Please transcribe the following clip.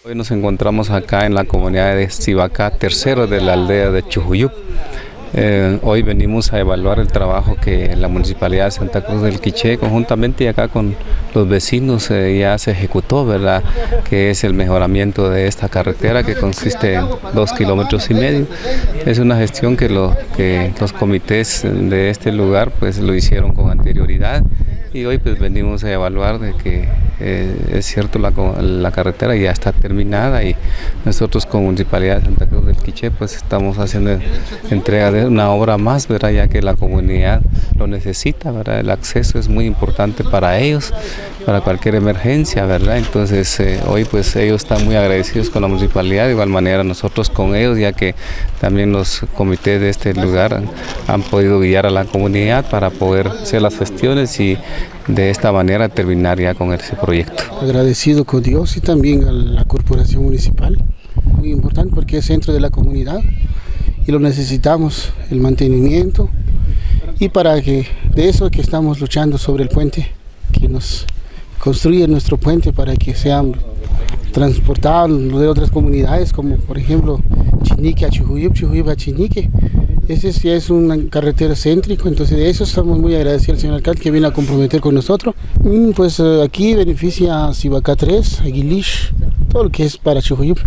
Hoy nos encontramos acá en la comunidad de Sibacá Tercero de la aldea de Chujuyup. Hoy venimos a evaluar el trabajo que la Municipalidad de Santa Cruz del Quiché conjuntamente y acá con los vecinos ya se ejecutó, ¿verdad? Que es el mejoramiento de esta carretera que consiste en 2,5 kilómetros. Es una gestión que los comités de este lugar pues lo hicieron con anterioridad y hoy pues venimos a evaluar de que es cierto la carretera ya está terminada y nosotros como Municipalidad de Santa Cruz del Quiché pues estamos haciendo entrega de una obra más, ¿verdad? Ya que la comunidad lo necesita, ¿verdad? El acceso es muy importante para ellos, para cualquier emergencia, ¿verdad? Entonces hoy pues ellos están muy agradecidos con la municipalidad, de igual manera nosotros con ellos, ya que también los comités de este lugar han podido guiar a la comunidad para poder hacer las gestiones y de esta manera terminar ya con ese proyecto. Agradecido con Dios y también a la corporación municipal, muy importante porque es centro de la comunidad y lo necesitamos, el mantenimiento, y para que de eso que estamos luchando sobre el puente, que nos construye nuestro puente para que sean transportados de otras comunidades, como por ejemplo Chinique a Chujuyup, Chujuyup a Chinique. Ese sí es una carretera céntrica, entonces de eso estamos muy agradecidos al señor alcalde que viene a comprometer con nosotros. Pues aquí beneficia a Sibacá 3, a Aguilish, todo lo que es para Chujuyup.